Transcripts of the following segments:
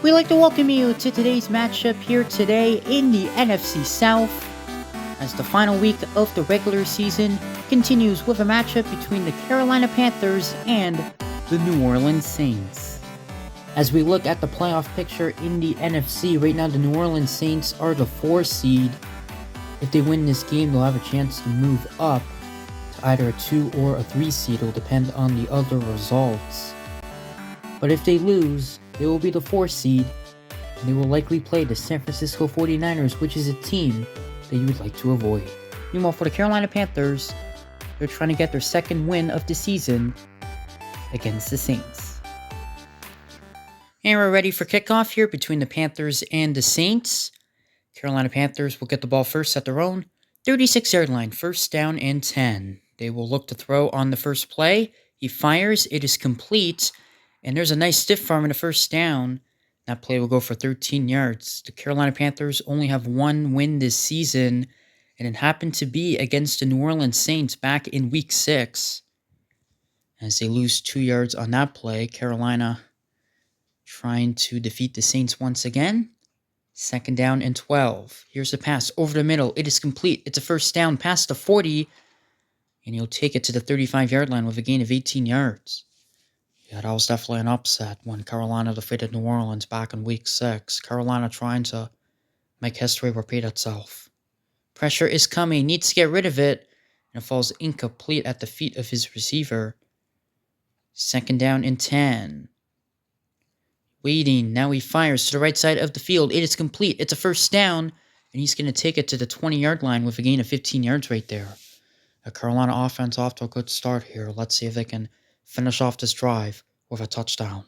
We'd like to welcome you to today's matchup here today in the NFC South, as the final week of the regular season continues with a matchup between the Carolina Panthers and the New Orleans Saints. As we look at the playoff picture in the NFC, right now the New Orleans Saints are the 4 seed. If they win this game, they'll have a chance to move up to either a 2 or a 3 seed. It'll depend on the other results. But if they lose, they will be the 4 seed, and they will likely play the San Francisco 49ers, which is a team that you would like to avoid. Meanwhile, for the Carolina Panthers, they're trying to get their second win of the season against the Saints. And we're ready for kickoff here between the Panthers and the Saints. Carolina Panthers will get the ball first at their own 36-yard line, first down and 10. They will look to throw on the first play. He fires, it is complete, and there's a nice stiff arm in the first down. That play will go for 13 yards. The Carolina Panthers only have one win this season, and it happened to be against the New Orleans Saints back in Week 6. As they lose 2 yards on that play, Carolina trying to defeat the Saints once again. Second down and 12. Here's the pass over the middle. It is complete. It's a first down past the 40, and he'll take it to the 35-yard line with a gain of 18 yards. Yeah, that was definitely an upset when Carolina defeated New Orleans back in Week 6. Carolina trying to make history repeat itself. Pressure is coming, needs to get rid of it, and it falls incomplete at the feet of his receiver. Second down and 10. Waiting, now he fires to the right side of the field. It is complete, it's a first down, and he's going to take it to the 20-yard line with a gain of 15 yards right there. The Carolina offense off to a good start here. Let's see if they can finish off this drive with a touchdown.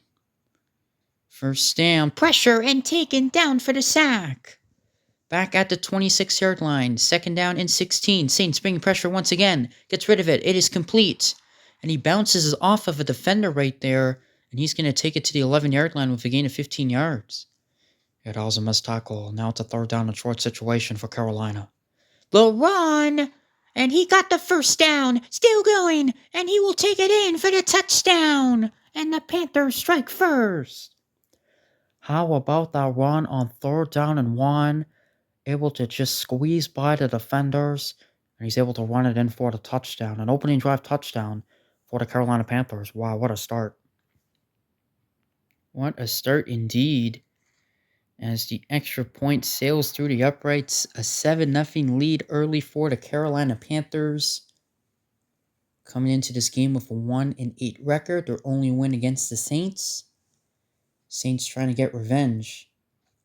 First down, pressure, and taken down for the sack. Back at the 26-yard line, second down and 16. Saints bringing pressure once again. Gets rid of it. It is complete. And he bounces off of a defender right there, and he's going to take it to the 11-yard line with a gain of 15 yards. Yeah, that was a missed tackle. Now it's a third down and short situation for Carolina. The run! And he got the first down, still going, and he will take it in for the touchdown. And the Panthers strike first. How about that run on third down and 1? Able to just squeeze by the defenders, and he's able to run it in for the touchdown. An opening drive touchdown for the Carolina Panthers. Wow, what a start. What a start indeed. As the extra point sails through the uprights, a 7-0 lead early for the Carolina Panthers. Coming into this game with a 1-8 record, their only win against the Saints. Saints trying to get revenge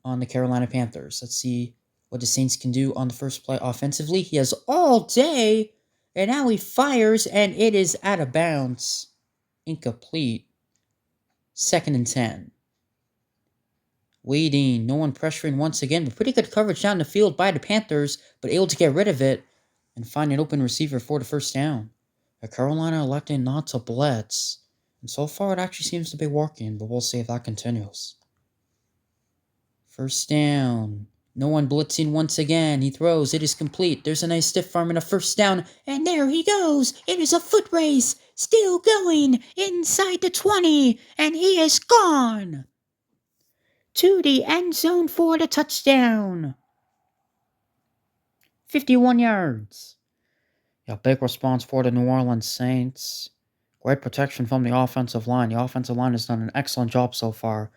on the Carolina Panthers. Let's see what the Saints can do on the first play offensively. He has all day, and now he fires, and it is out of bounds. Incomplete. Second and 10. Waiting, no one pressuring once again, but pretty good coverage down the field by the Panthers, but able to get rid of it and find an open receiver for the first down. Carolina electing not to blitz, and so far it actually seems to be working, but we'll see if that continues. First down, no one blitzing once again. He throws, it is complete. There's a nice stiff arm and a first down, and there he goes. It is a foot race, still going inside the 20, and he is gone to the end zone for the touchdown. 51 yards. Yeah, big response for the New Orleans Saints. Great protection from the offensive line. The offensive line has done an excellent job so far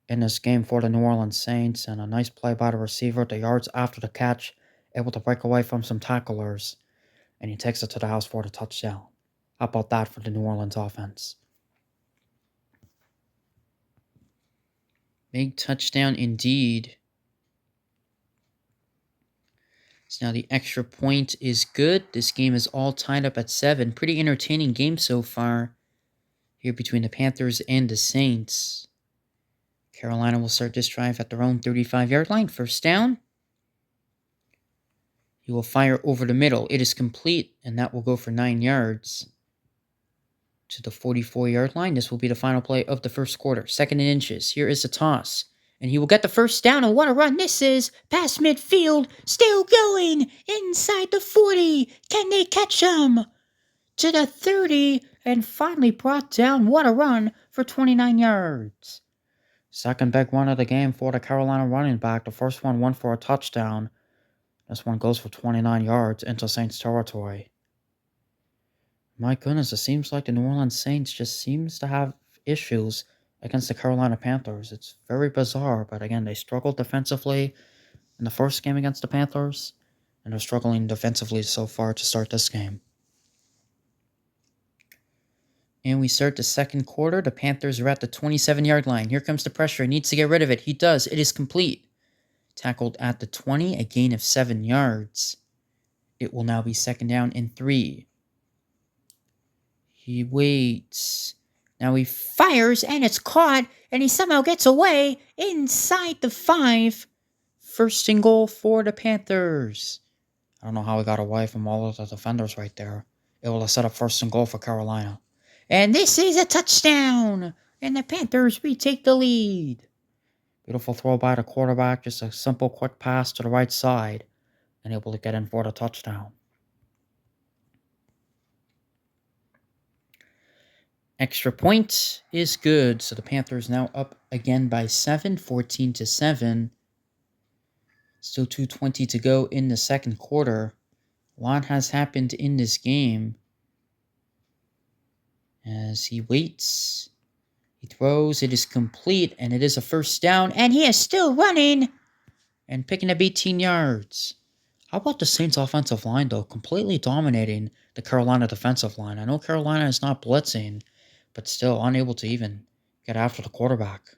in this game for the New Orleans Saints. And a nice play by the receiver. The yards after the catch, able to break away from some tacklers. And he takes it to the house for the touchdown. How about that for the New Orleans offense? Big touchdown indeed. So now the extra point is good. This game is all tied up at 7. Pretty entertaining game so far here between the Panthers and the Saints. Carolina will start this drive at their own 35-yard line. First down. He will fire over the middle. It is complete, and that will go for 9 yards to the 44-yard line. This will be the final play of the first quarter. Second and inches. Here is the toss. And he will get the first down, and what a run this is. Past midfield, still going, inside the 40. Can they catch him? To the 30, and finally brought down. What a run for 29 yards. Second big one of the game for the Carolina running back. The first one went for a touchdown. This one goes for 29 yards into Saints territory. My goodness, it seems like the New Orleans Saints just seems to have issues against the Carolina Panthers. It's very bizarre, but again, they struggled defensively in the first game against the Panthers, and they're struggling defensively so far to start this game. And we start the second quarter. The Panthers are at the 27-yard line. Here comes the pressure. He needs to get rid of it. He does. It is complete. Tackled at the 20, a gain of 7 yards. It will now be second down and 3. He waits. Now he fires, and it's caught, and he somehow gets away inside the 5. First and goal for the Panthers. I don't know how he got away from all of the defenders right there. It will have set up first and goal for Carolina. And this is a touchdown! And the Panthers retake the lead. Beautiful throw by the quarterback. Just a simple, quick pass to the right side. And able to get in for the touchdown. Extra point is good. So the Panthers now up again by 7, 14-7. Still 2:20 to go in the second quarter. A lot has happened in this game. As he waits, he throws, it is complete, and it is a first down, and he is still running and picking up 18 yards. How about the Saints offensive line, though, completely dominating the Carolina defensive line? I know Carolina is not blitzing, but still unable to even get after the quarterback.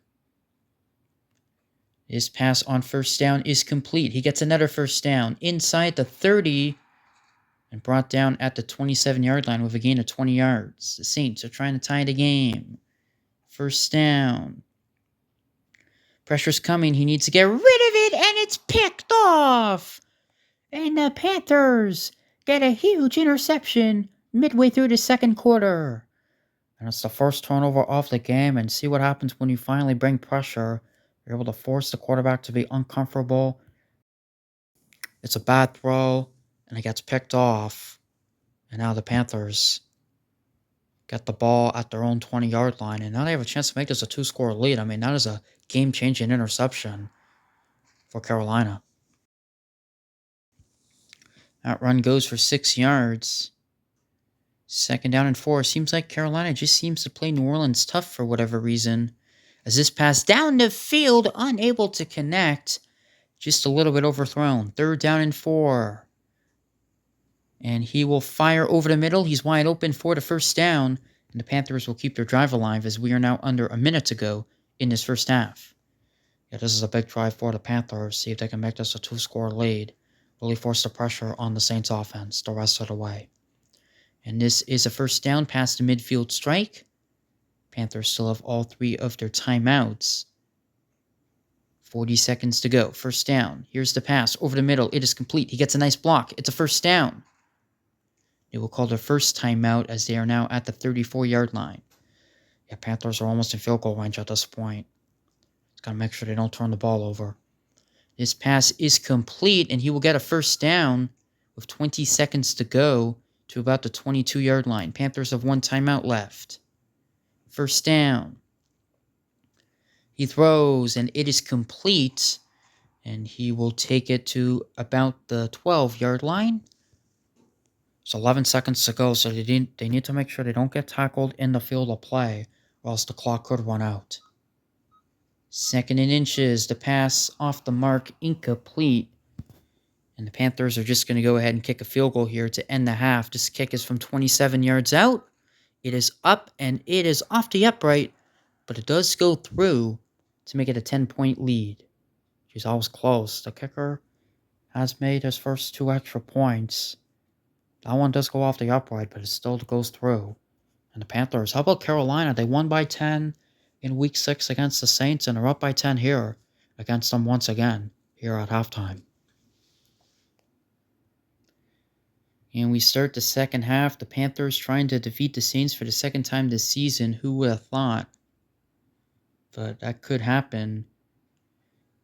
His pass on first down is complete. He gets another first down inside the 30 and brought down at the 27-yard line with a gain of 20 yards. The Saints are trying to tie the game. First down. Pressure's coming. He needs to get rid of it, and it's picked off. And the Panthers get a huge interception midway through the second quarter. And it's the first turnover of the game, and see what happens when you finally bring pressure. You're able to force the quarterback to be uncomfortable. It's a bad throw, and it gets picked off. And now the Panthers get the ball at their own 20-yard line, and now they have a chance to make this a 2-score lead. I mean, that is a game-changing interception for Carolina. That run goes for 6 yards. Second down and 4. Seems like Carolina just seems to play New Orleans tough for whatever reason. As this pass down the field, unable to connect. Just a little bit overthrown. Third down and 4. And he will fire over the middle. He's wide open for the first down. And the Panthers will keep their drive alive as we are now under a minute to go in this first half. Yeah, this is a big drive for the Panthers. See if they can make this a 2-score lead. Really force the pressure on the Saints offense the rest of the way. And this is a first down past the midfield strike. Panthers still have all 3 of their timeouts. 40 seconds to go. First down. Here's the pass over the middle. It is complete. He gets a nice block. It's a first down. They will call their first timeout as they are now at the 34-yard line. Yeah, Panthers are almost in field goal range at this point. Just got to make sure they don't turn the ball over. This pass is complete, and he will get a first down with 20 seconds to go to about the 22-yard line. Panthers have 1 timeout left. First down. He throws, and it is complete, and he will take it to about the 12-yard line. It's 11 seconds to go, so they need to make sure they don't get tackled in the field of play, or else the clock could run out. Second and inches, the pass off the mark, incomplete. And the Panthers are just going to go ahead and kick a field goal here to end the half. This kick is from 27 yards out. It is up, and it is off the upright, but it does go through to make it a 10-point lead. She's always close. The kicker has made his first 2 extra points. That one does go off the upright, but it still goes through. And the Panthers, how about Carolina? They won by 10 in Week 6 against the Saints, and are up by 10 here against them once again here at halftime. And we start the second half. The Panthers trying to defeat the Saints for the second time this season. Who would have thought? But that could happen.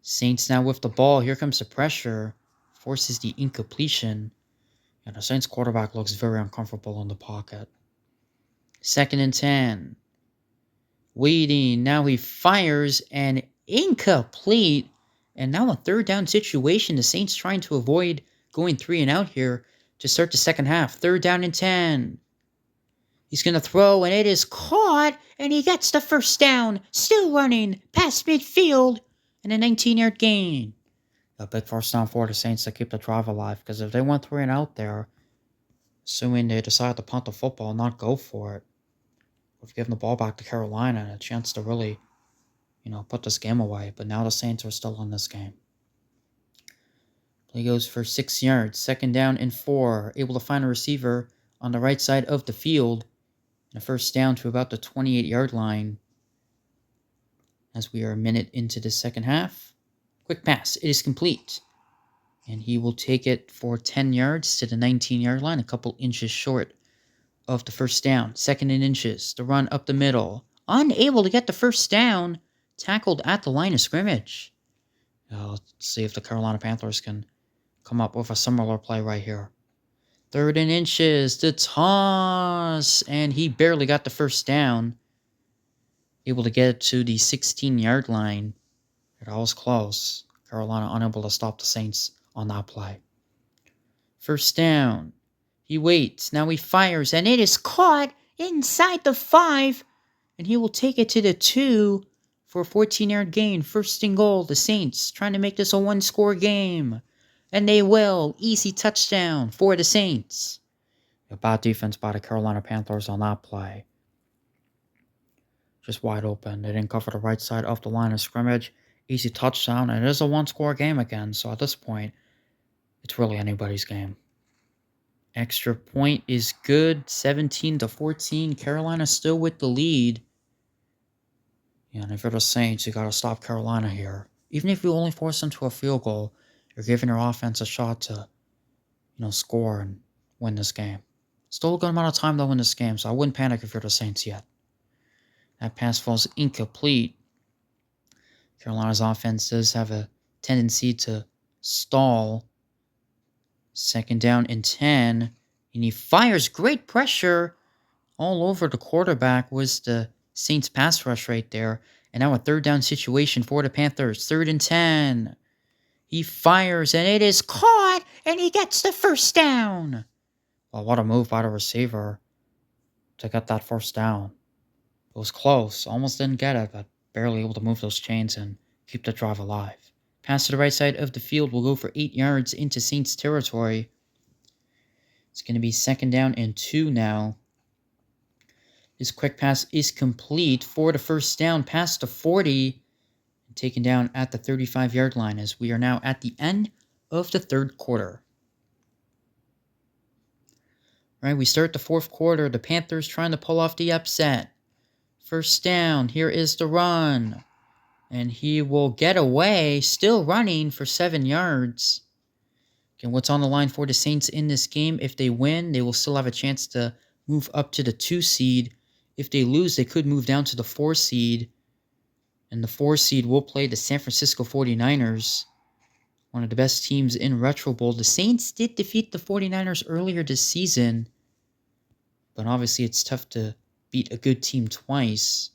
Saints now with the ball. Here comes the pressure. Forces the incompletion. And the Saints quarterback looks very uncomfortable in the pocket. Second and 10. Waiting. Now he fires and incomplete. And now a third down situation. The Saints trying to avoid going 3 and out here to start the second half. Third down and 10. He's going to throw, and it is caught, and he gets the first down. Still running past midfield, and a 19-yard gain. A big first down for the Saints to keep the drive alive, because if they went 3 and out there, assuming they decide to punt the football, not go for it, would have given the ball back to Carolina and a chance to really, put this game away. But now the Saints are still in this game. Play goes for 6 yards. Second down and 4. Able to find a receiver on the right side of the field. And a first down to about the 28-yard line. As we are a minute into the second half. Quick pass. It is complete. And he will take it for 10 yards to the 19-yard line. A couple inches short of the first down. Second and inches. The run up the middle. Unable to get the first down. Tackled at the line of scrimmage. Let's see if the Carolina Panthers can come up with a similar play right here. Third and inches. The toss. And he barely got the first down. Able to get it to the 16-yard line. It was close. Carolina unable to stop the Saints on that play. First down. He waits. Now he fires. And it is caught inside the 5. And he will take it to the 2 for a 14-yard gain. First and goal. The Saints trying to make this a one-score game. And they will. Easy touchdown for the Saints. A bad defense by the Carolina Panthers on that play. Just wide open. They didn't cover the right side of the line of scrimmage. Easy touchdown. And it is a one-score game again. So at this point, it's really anybody's game. Extra point is good. 17-14. Carolina still with the lead. Yeah, and if you're the Saints, you got to stop Carolina here. Even if you only force them to a field goal, you're giving your offense a shot to, score and win this game. Still a good amount of time to win this game, so I wouldn't panic if you're the Saints yet. That pass falls incomplete. Carolina's offense does have a tendency to stall. Second down and 10. And he fires. Great pressure all over the quarterback was the Saints pass rush right there. And now a third down situation for the Panthers. Third and 10. He fires and it is caught and he gets the first down. Well, what a move by the receiver to get that first down. It was close. Almost didn't get it, but barely able to move those chains and keep the drive alive. Pass to the right side of the field will go for 8 yards into Saints territory. It's going to be second down and 2 now. His quick pass is complete for the first down past the 40. And taken down at the 35-yard line as we are now at the end of the third quarter. Right, we start the fourth quarter. The Panthers trying to pull off the upset. First down. Here is the run. And he will get away, still running for 7 yards. And what's on the line for the Saints in this game? If they win, they will still have a chance to move up to the 2 seed. If they lose, they could move down to the 4 seed. And the 4 seed will play the San Francisco 49ers. One of the best teams in Retro Bowl. The Saints did defeat the 49ers earlier this season. But obviously it's tough to beat a good team twice.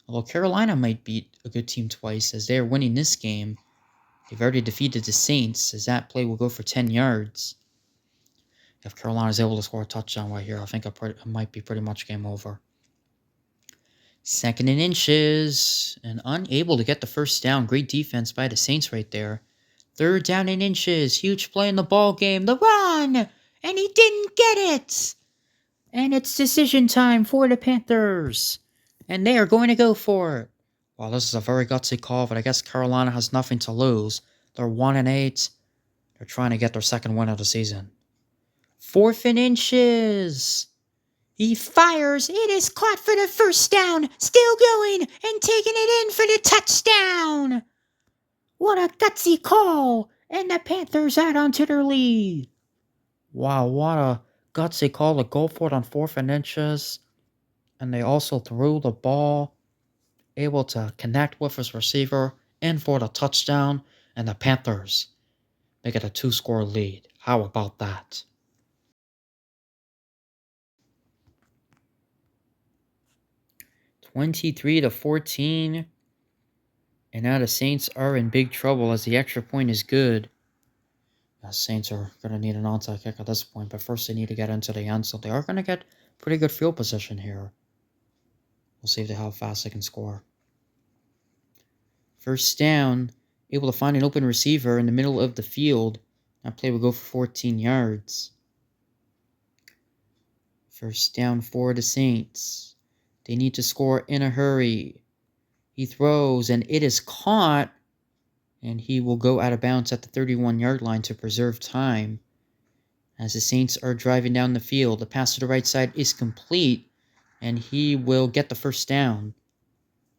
Although Carolina might beat a good team twice as they are winning this game. They've already defeated the Saints as that play will go for 10 yards. If Carolina is able to score a touchdown right here, I think it might be pretty much game over. Second and inches. And unable to get the first down. Great defense by the Saints right there. Third down and inches. Huge play in the ball game. The run! And he didn't get it! And it's decision time for the Panthers. And they are going to go for it. Well, this is a very gutsy call, but I guess Carolina has nothing to lose. They're 1-8. They're trying to get their second win of the season. Fourth and inches. He fires. It is caught for the first down. Still going and taking it in for the touchdown. What a gutsy call. And the Panthers add on to their lead. Wow, what a gutsy call to go for it on 4th and inches. And they also threw the ball, able to connect with his receiver, in for the touchdown. And the Panthers make it a 2-score lead. How about that? 23-14. And now the Saints are in big trouble as the extra point is good. The Saints are going to need an onside kick at this point, but first they need to get into the end, so they are going to get pretty good field position here. We'll see how fast they can score. First down, able to find an open receiver in the middle of the field. That play will go for 14 yards. First down for the Saints. They need to score in a hurry. He throws, and it is caught. And he will go out of bounds at the 31-yard line to preserve time. As the Saints are driving down the field, the pass to the right side is complete, and he will get the first down.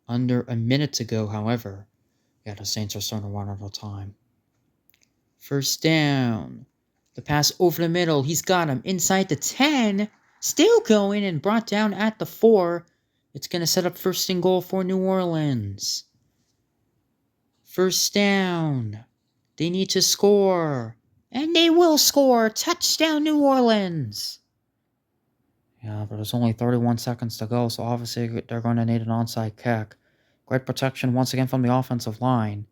Under a minute to go, however. Yeah, the Saints are starting to run out of time. First down. The pass over the middle. He's got him inside the 10. Still going and brought down at the 4. It's going to set up first and goal for New Orleans. First down. They need to score. And they will score. Touchdown, New Orleans. Yeah, but there's only 31 seconds to go, so obviously they're going to need an onside kick. Great protection once again from the offensive line.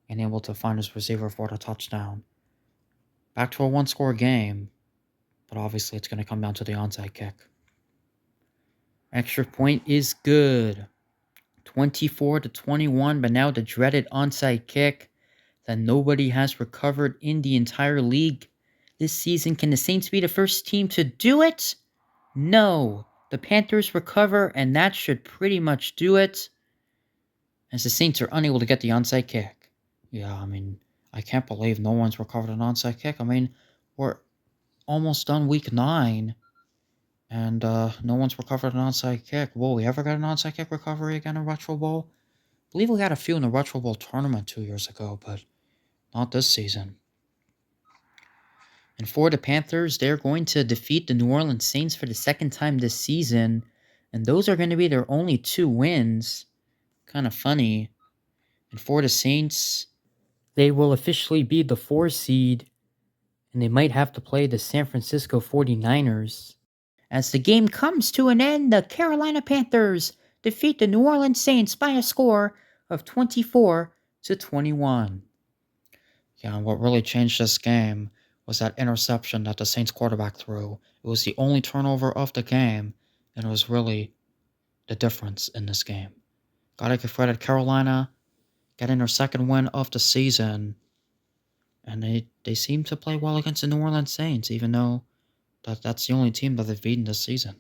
And able to find his receiver for the touchdown. Back to a one-score game. But obviously it's going to come down to the onside kick. Extra point is good. 24-21, but now the dreaded onside kick that nobody has recovered in the entire league this season. Can the Saints be the first team to do it? No. The Panthers recover, and that should pretty much do it. As the Saints are unable to get the onside kick. Yeah, I mean, I can't believe no one's recovered an onside kick. I mean, we're almost done week 9. And no one's recovered an onside kick. Will we ever get an onside kick recovery again in Retro Bowl? I believe we got a few in the Retro Bowl tournament 2 years ago, but not this season. And for the Panthers, they're going to defeat the New Orleans Saints for the second time this season. And those are going to be their only 2 wins. Kind of funny. And for the Saints, they will officially be the 4 seed. And they might have to play the San Francisco 49ers. As the game comes to an end, the Carolina Panthers defeat the New Orleans Saints by a score of 24-21. Yeah, and what really changed this game was that interception that the Saints quarterback threw. It was the only turnover of the game, and it was really the difference in this game. Gotta give credit Carolina getting their second win of the season, and they seem to play well against the New Orleans Saints, even though that's the only team that they've beaten this season.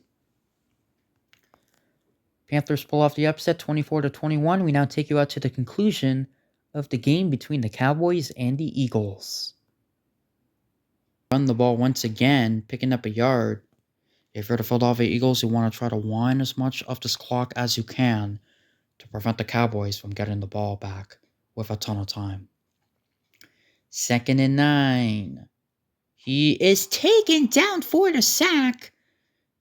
Panthers pull off the upset 24-21. We now take you out to the conclusion of the game between the Cowboys and the Eagles. Run the ball once again, picking up a yard. If you're the Philadelphia Eagles, you want to try to wind as much of this clock as you can to prevent the Cowboys from getting the ball back with a ton of time. 2nd and 9. He is taken down for the sack.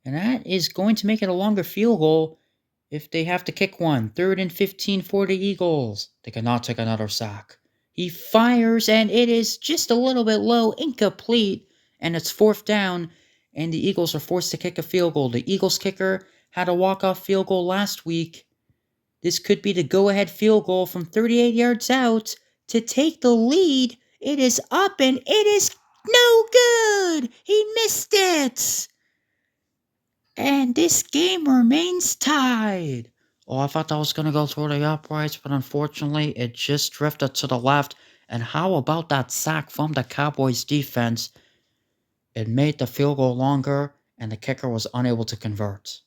And that is going to make it a longer field goal if they have to kick one. 3rd and 15 for the Eagles. They cannot take another sack. He fires, and it is just a little bit low, incomplete. And it's 4th down, and the Eagles are forced to kick a field goal. The Eagles kicker had a walk-off field goal last week. This could be the go-ahead field goal from 38 yards out to take the lead. It is up, and it is no good. He missed it. And this game remains tied. Oh, I thought that was going to go through the uprights, but unfortunately, it just drifted to the left. And how about that sack from the Cowboys defense? It made the field goal longer, and the kicker was unable to convert.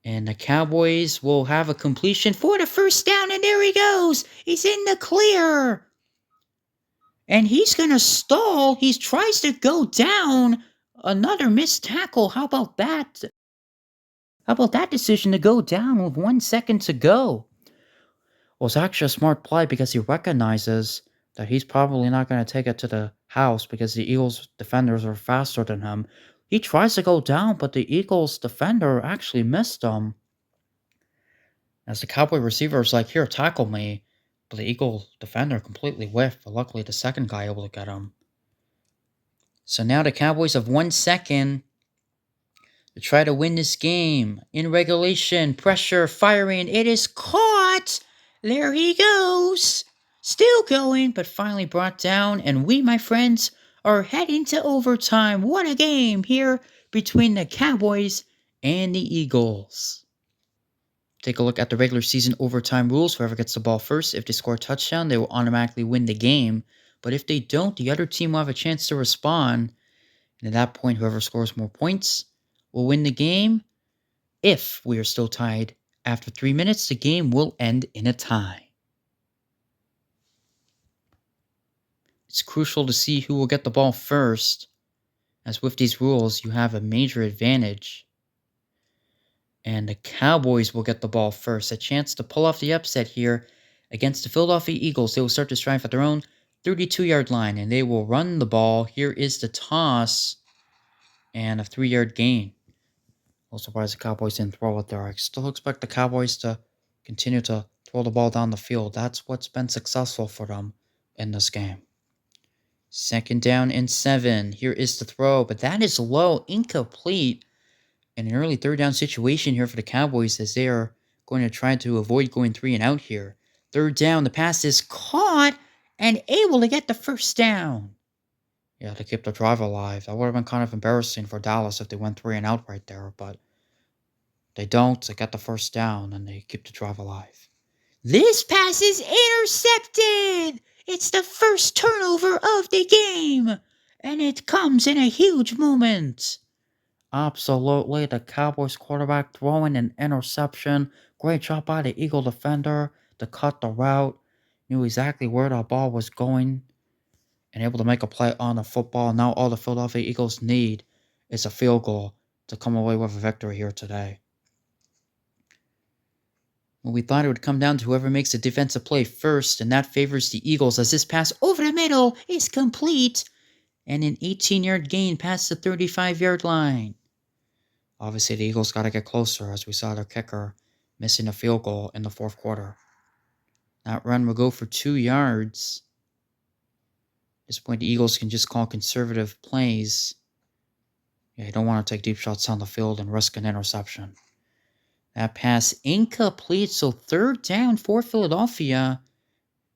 And the Cowboys will have a completion for the first down, and there he goes. He's in the clear. And he's going to stall. He tries to go down. Another missed tackle. How about that? How about that decision to go down with 1 second to go? Well, it's actually a smart play because he recognizes that he's probably not going to take it to the house because the Eagles defenders are faster than him. He tries to go down, but the Eagles defender actually missed him. As the Cowboy receiver is like, here, tackle me. But the Eagle defender completely whiffed, but luckily the second guy able to get him. So now the Cowboys have 1 second to try to win this game. In regulation, pressure, firing. It is caught. There he goes. Still going, but finally brought down. And we, my friends, are heading to overtime. What a game here between the Cowboys and the Eagles. Take a look at the regular season overtime rules. Whoever gets the ball first, if they score a touchdown, they will automatically win the game. But if they don't, the other team will have a chance to respond. And at that point, whoever scores more points will win the game. If we are still tied after 3 minutes, the game will end in a tie. It's crucial to see who will get the ball first, as with these rules, you have a major advantage. And the Cowboys will get the ball first. A chance to pull off the upset here against the Philadelphia Eagles. They will start this drive at their own 32-yard line, and they will run the ball. Here is the toss, and a 3-yard gain. A little surprised the Cowboys didn't throw it there. I still expect the Cowboys to continue to throw the ball down the field. That's what's been successful for them in this game. 2nd down and 7. Here is the throw, but that is low, incomplete. And an early 3rd down situation here for the Cowboys as they are going to try to avoid going 3 and out here. 3rd down, the pass is caught and able to get the 1st down. Yeah, to keep the drive alive. That would have been kind of embarrassing for Dallas if they went 3 and out right there, but they don't. They get the 1st down and they keep the drive alive. This pass is intercepted! It's the first turnover of the game, and it comes in a huge moment. Absolutely, the Cowboys quarterback throwing an interception. Great job by the Eagle defender to cut the route. Knew exactly where the ball was going and able to make a play on the football. Now all the Philadelphia Eagles need is a field goal to come away with a victory here today. Well, we thought it would come down to whoever makes the defensive play first, and that favors the Eagles as this pass over the middle is complete and an 18-yard gain past the 35-yard line. Obviously, the Eagles got to get closer as we saw their kicker missing a field goal in the 4th quarter. That run will go for 2 yards. At this point, the Eagles can just call conservative plays. Yeah, you don't want to take deep shots on the field and risk an interception. That pass incomplete, so 3rd down for Philadelphia.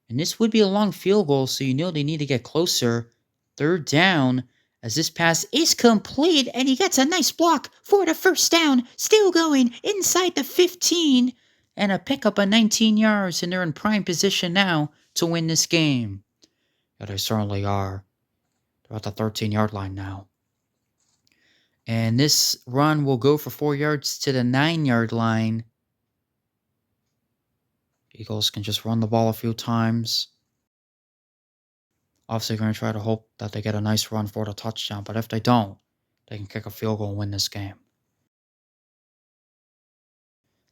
And this would be a long field goal, so you know they need to get closer. 3rd down, as this pass is complete, and he gets a nice block for the 1st down. Still going inside the 15, and a pickup of 19 yards, and they're in prime position now to win this game. Yeah, they certainly are. They're at the 13-yard line now. And this run will go for 4 yards to the 9-yard line. Eagles can just run the ball a few times. Obviously, going to try to hope that they get a nice run for the touchdown. But if they don't, they can kick a field goal and win this game.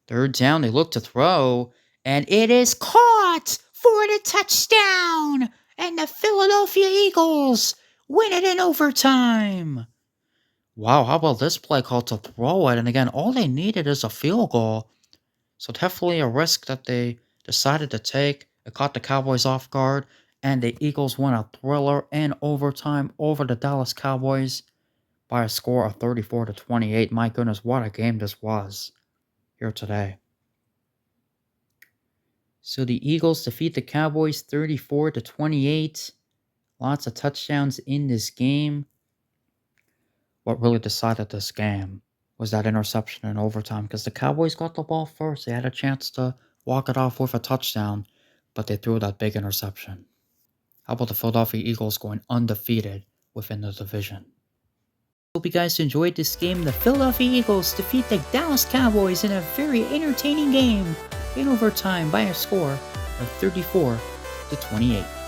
3rd down, they look to throw. And it is caught for the touchdown. And the Philadelphia Eagles win it in overtime. Wow, how about this play call to throw it? And again, all they needed is a field goal. So definitely a risk that they decided to take. It caught the Cowboys off guard. And the Eagles won a thriller in overtime over the Dallas Cowboys by a score of 34-28. My goodness, what a game this was here today. So the Eagles defeat the Cowboys 34-28. Lots of touchdowns in this game. What really decided this game was that interception in overtime because the Cowboys got the ball first. They had a chance to walk it off with a touchdown, but they threw that big interception. How about the Philadelphia Eagles going undefeated within the division? Hope you guys enjoyed this game. The Philadelphia Eagles defeat the Dallas Cowboys in a very entertaining game in overtime by a score of 34-28.